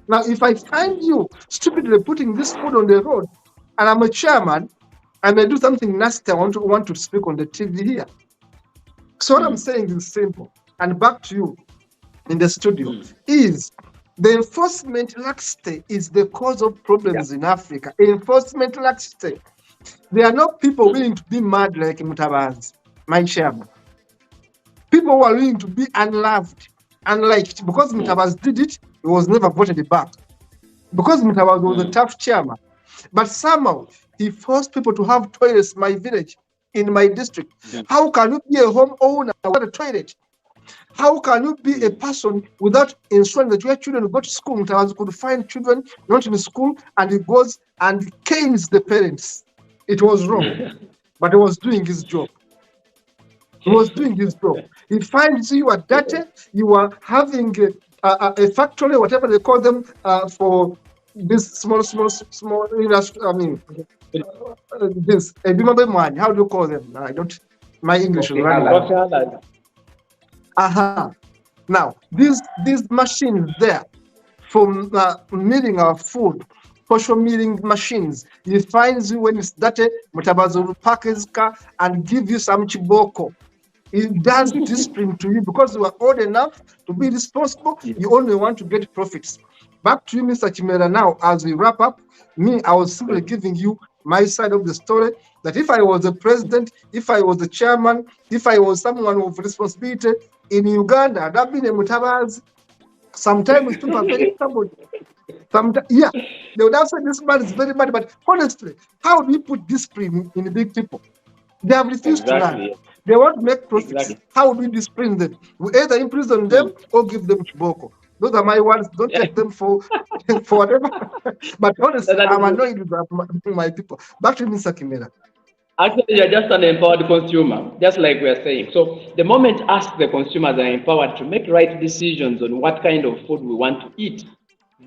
Now, if I find you stupidly putting this food on the road, and I'm a chairman, I may do something nasty. I want to speak on the TV here. So what I'm saying is simple. And back to you in the studio is the enforcement laxity is the cause of problems in Africa. Enforcement laxity. There are no people willing to be mad like Mutabazi, my chairman. People who are willing to be unloved, unliked, because Mutabazi did it. He was never voted back because Mutabazi was a tough chairman. But somehow he forced people to have toilets in my village, in my district. How can you be a homeowner without a toilet? How can you be a person without ensuring that your children go to school? Mutabazi could find children not in school and he goes and canes the parents. It was wrong, but he was doing his job. He was doing his job. He finds you are dirty, you are having a factory, whatever they call them, for this small, I mean, this, how do you call them? I don't, my English is running. Now, these machines there for milling our food, kosho milling machines, he finds you when it's dirty, Mutabazi will pack his car and give you some chiboko. He does discipline to you because you are old enough to be responsible. You only want to get profits. Back to you, Mr. Kimera. Now, as we wrap up, I was simply giving you my side of the story, that if I was a president, if I was the chairman, if I was someone with responsibility in Uganda, I'd have been a Mutabazi. Sometimes people are very troubled. Sometimes, yeah, they would have said this man is very bad, but honestly, how do you put discipline in big people? They have refused to learn. Exactly. They want to make profits. Exactly. How do we discipline them? We either imprison them Mm. or give them chiboko. Those are my words. Don't take them for for whatever. But honestly, That I'm is, annoyed with my people. Back to Mr. Kimera. actually, you're just an empowered consumer, just like we are saying. So the moment us, the consumers, are empowered to make right decisions on what kind of food we want to eat,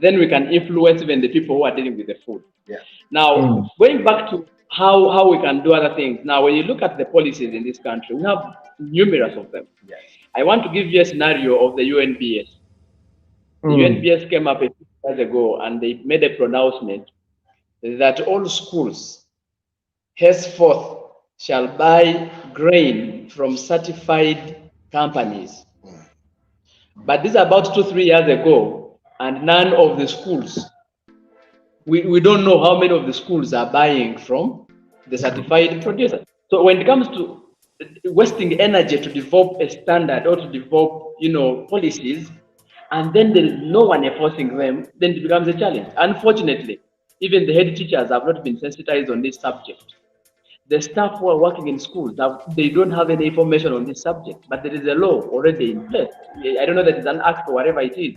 then we can influence even the people who are dealing with the food. Yeah. Now, going back to how we can do other things. Now, when you look at the policies in this country, we have numerous of them. Yes. I want to give you a scenario of the UNBS. The UNBS came up a few years ago and they made a pronouncement that all schools henceforth shall buy grain from certified companies. But this is about 2-3 years ago, and none of the schools, we don't know how many of the schools are buying from the certified producer. So when it comes to wasting energy to develop a standard or to develop, policies, and then there is no one enforcing them, then it becomes a challenge. Unfortunately, even the head teachers have not been sensitized on this subject. The staff who are working in schools, they don't have any information on this subject, but there is a law already in place. I don't know that it's an act or whatever it is.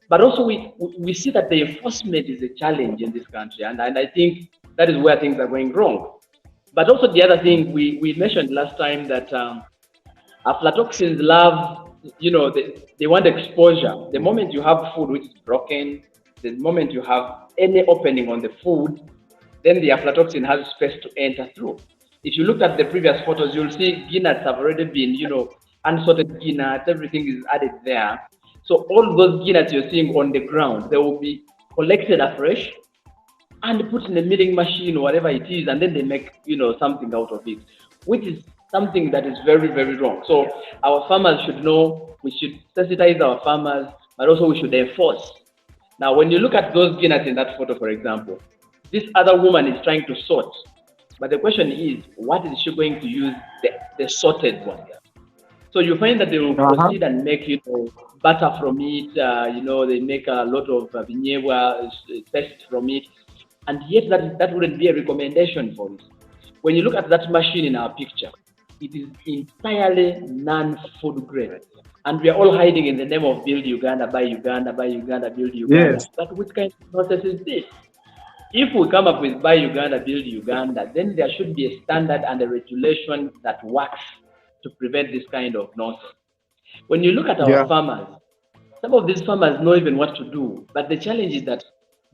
But also we see that the enforcement is a challenge in this country, and I think that is where things are going wrong. But also the other thing we mentioned last time that aflatoxins love, they want exposure. The moment you have food which is broken, the moment you have any opening on the food, then the aflatoxin has space to enter through. If you look at the previous photos, you'll see guinnets have already been, unsorted guinnets, everything is added there. So all those guinnets you're seeing on the ground, they will be collected afresh and put in a milling machine or whatever it is, and then they make, something out of it, which is something that is very, very wrong. So our farmers should know, we should sensitize our farmers, but also we should enforce. Now, when you look at those guinnets in that photo, for example, this other woman is trying to sort. But the question is, what is she going to use the sorted one? So you find that they will proceed and make, butter from it, they make a lot of vinegar paste from it. And yet that wouldn't be a recommendation for it. When you look at that machine in our picture, it is entirely non-food grade. And we are all hiding in the name of build Uganda, buy Uganda, buy Uganda, build Uganda. Yes. But which kind of process is this? If we come up with buy Uganda, build Uganda, then there should be a standard and a regulation that works to prevent this kind of nonsense. When you look at our farmers, some of these farmers know even what to do, but the challenge is that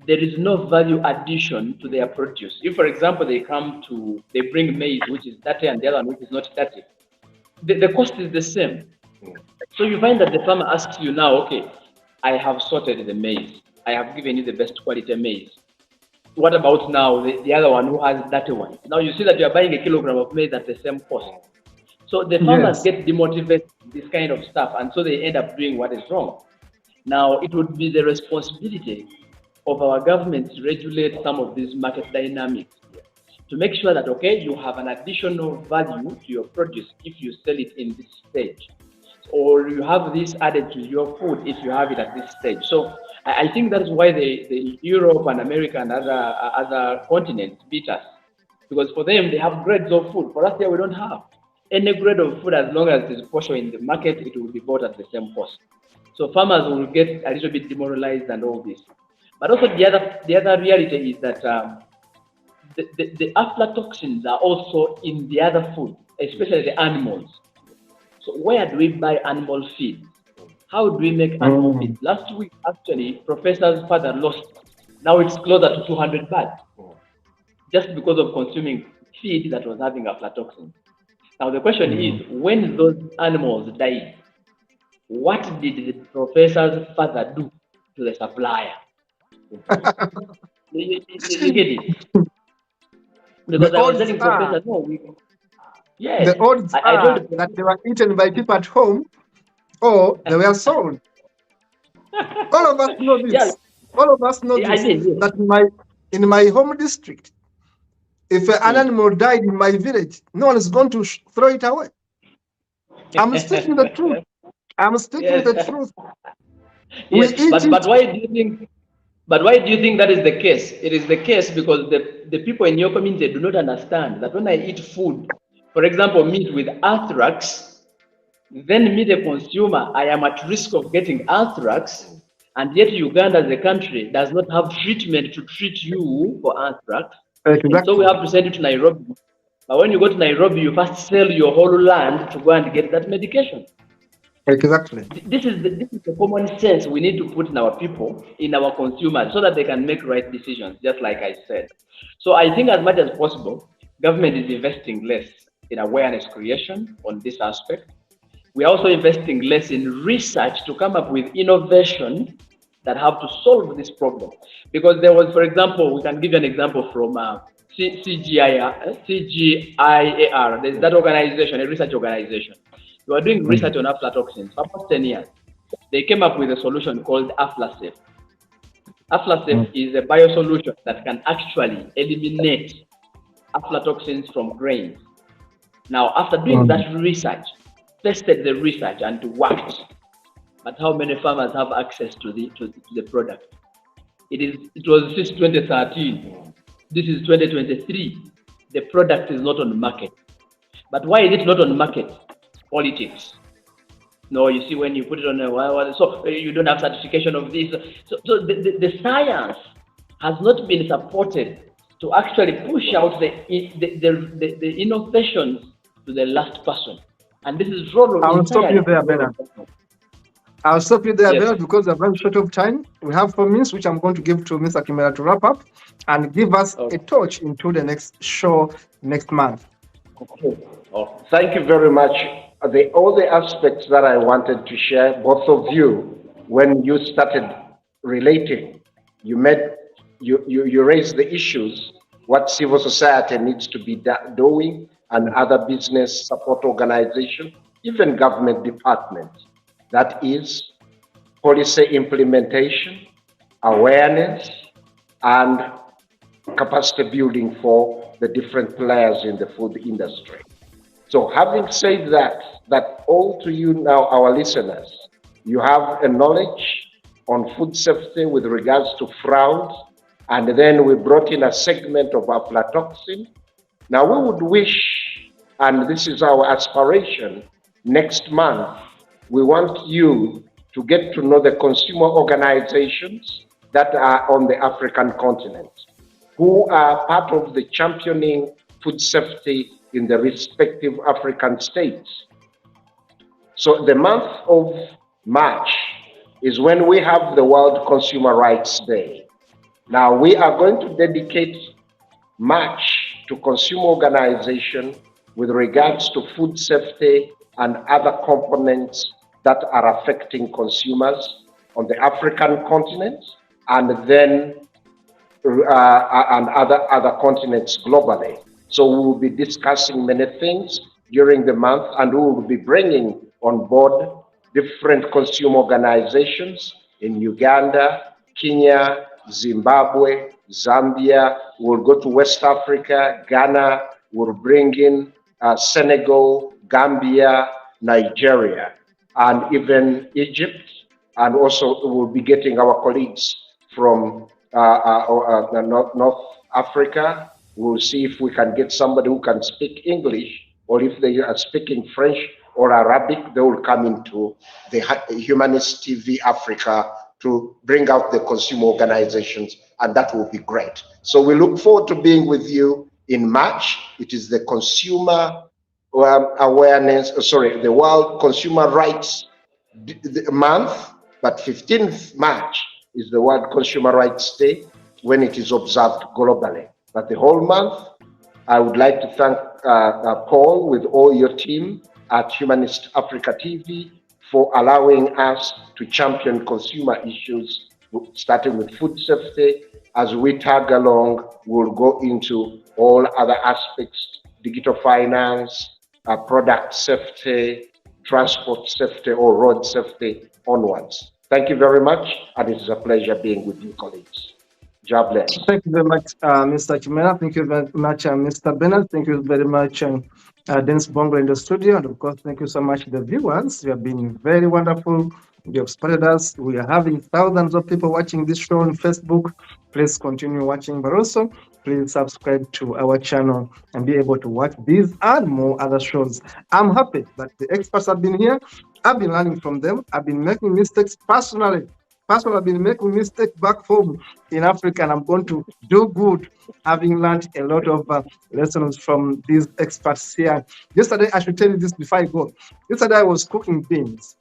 there is no value addition to their produce. If, for example, they bring maize, which is dirty, and the other one which is not dirty, the cost is the same. So you find that the farmer asks you now, okay, I have sorted the maize. I have given you the best quality maize. What about now the other one who has dirty one? Now you see that you are buying a kilogram of maize at the same cost. So the farmers get demotivated with this kind of stuff, and so they end up doing what is wrong. Now, it would be the responsibility of our government to regulate some of these market dynamics to make sure that, okay, you have an additional value to your produce if you sell it in this stage, or you have this added to your food if you have it at this stage. So I think that is why the Europe and America and other continents beat us, because for them, they have grades of food. For us here, we don't have any grade of food. As long as there's kosher in the market, it will be bought at the same cost. So farmers will get a little bit demoralized and all this. But also the other reality is that the aflatoxins are also in the other food, especially the animals. So where do we buy animal feed? How do we make animal feed? Last week, actually, Professor's father lost. Now it's closer to 200 baht, just because of consuming feed that was having aflatoxins. Now the question is, when those animals died, what did the professor's father do to the supplier? You get it? Because I was telling Professor, the odds are that they were eaten by people at home, or they were sold. All of us know this. Yeah. All of us know this. That in my home district, if an animal died in my village, no one is going to throw it away. I'm speaking the truth. I'm speaking the truth. We Yes, eat but it. why do you think? But why do you think that is the case? It is the case because the people in your community do not understand that when I eat food, for example, meat with anthrax, then me, the consumer, I am at risk of getting anthrax, and yet Uganda as a country does not have treatment to treat you for anthrax, and so we Exactly. have to send you to Nairobi. But when you go to Nairobi, you first sell your whole land to go and get that medication. Exactly. This is the common sense we need to put in our people, in our consumers, so that they can make right decisions, just like I said. So I think as much as possible, government is investing less in awareness creation on this aspect. We are also investing less in research to come up with innovation that have to solve this problem. Because there was, for example, we can give you an example from CGIAR. There's that organization, a research organization. They were doing research on aflatoxins for almost 10 years. They came up with a solution called Afflasafe. Afflasafe is a biosolution that can actually eliminate aflatoxins from grains. Now, after doing that research, tested the research and it worked. But how many farmers have access to the product? It was since 2013. This is 2023. The product is not on the market. But why is it not on the market? Politics. No, you see, when you put it on a so you don't have certification of this. So the science has not been supported to actually push out the innovations to the last person. And this is role I'll stop you there, entirely. Bernard. I'll stop you there, Yes. Bernard, because we're very short of time. We have 4 minutes, which I'm going to give to Mr. Kimera to wrap up and give us a touch into the next show next month. Okay. Oh, thank you very much. All the aspects that I wanted to share, both of you, when you started relating, you raised the issues, what civil society needs to be doing, and other business support organizations, even government departments. That is policy implementation, awareness, and capacity building for the different players in the food industry. So having said that all to you now, our listeners, you have a knowledge on food safety with regards to frauds, and then we brought in a segment of aflatoxin. Now we would wish, and this is our aspiration, next month, we want you to get to know the consumer organizations that are on the African continent, who are part of the championing food safety in the respective African states. So the month of March is when we have the World Consumer Rights Day. Now we are going to dedicate March to consumer organization with regards to food safety and other components that are affecting consumers on the African continent, and then and other continents globally. So we will be discussing many things during the month, and we will be bringing on board different consumer organizations in Uganda, Kenya, Zimbabwe, Zambia. We'll go to West Africa, Ghana. We'll bring in Senegal, Gambia, Nigeria, and even Egypt. And also we'll be getting our colleagues from North Africa. We'll see if we can get somebody who can speak English, or if they are speaking French or Arabic, they will come into the Humanist TV Africa to bring out the consumer organizations, and that will be great. So we look forward to being with you in March. It is the consumer awareness, the World Consumer Rights Month, but 15th March is the World Consumer Rights Day, when it is observed globally. But the whole month, I would like to thank Paul with all your team at Humanist Africa TV for allowing us to champion consumer issues, starting with food safety. As we tag along, we'll go into all other aspects, digital finance, product safety, transport safety, or road safety onwards. Thank you very much, and it is a pleasure being with you, colleagues. God bless. Thank you very much, Mr. Chimera. Thank you very much, Mr. Bernard. Thank you very much, Dennis Bongo in the studio. And of course, thank you so much, the viewers. You have been very wonderful You have supported us. We are having thousands of people watching this show on Facebook. Please continue watching, but also please subscribe to our channel and be able to watch these and more other shows. I'm happy that the experts have been here. I've been learning from them. I've been making mistakes personally. Personally, I've been making mistakes back home in Africa, and I'm going to do good, having learned a lot of lessons from these experts here. Yesterday, I should tell you this before I go. Yesterday, I was cooking beans.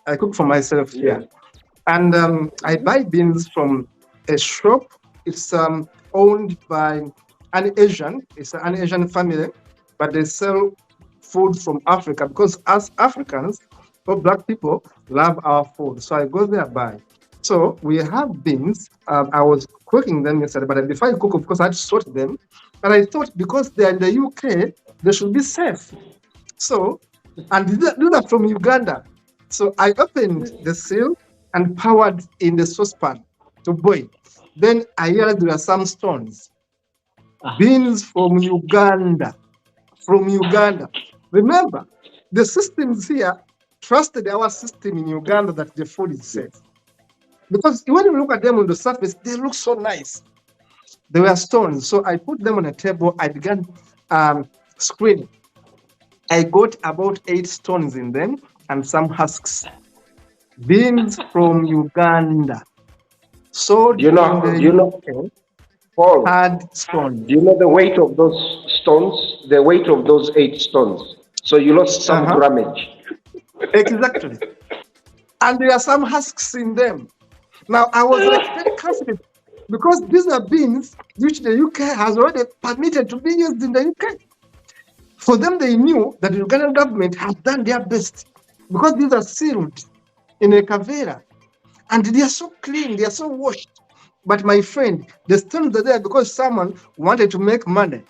I cook for myself here, and I buy beans from a shop. It's owned by an Asian. It's an Asian family, but they sell food from Africa because as Africans or Black people love our food. So I go there buy. So we have beans. I was cooking them yesterday, but before I cook, of course, I had to sort them. And I thought because they're in the UK, they should be safe. So, and these are from Uganda. So I opened the seal and poured in the saucepan to boil. Then I realized there were some stones. Beans from Uganda. From Uganda. Remember, the systems here trusted our system in Uganda that the food is safe. Because when you look at them on the surface, they look so nice. They were stones. So I put them on a table. I began screening. I got about 8 stones in them and some husks. Beans from Uganda. So Paul, had stones. do you know the weight of those stones? The weight of those 8 stones. So you lost some grammage. Exactly. And there are some husks in them. Now, I was very confident because these are beans which the UK has already permitted to be used in the UK. For them, they knew that the Ugandan government has done their best because these are sealed in a cavera and they are so clean, they are so washed. But my friend, the stones are there because someone wanted to make money.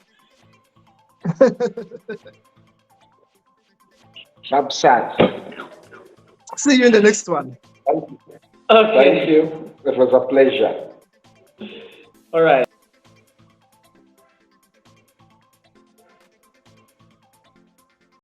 Absat. See you in the next one. Thank you. Okay. Thank you. It was a pleasure. All right.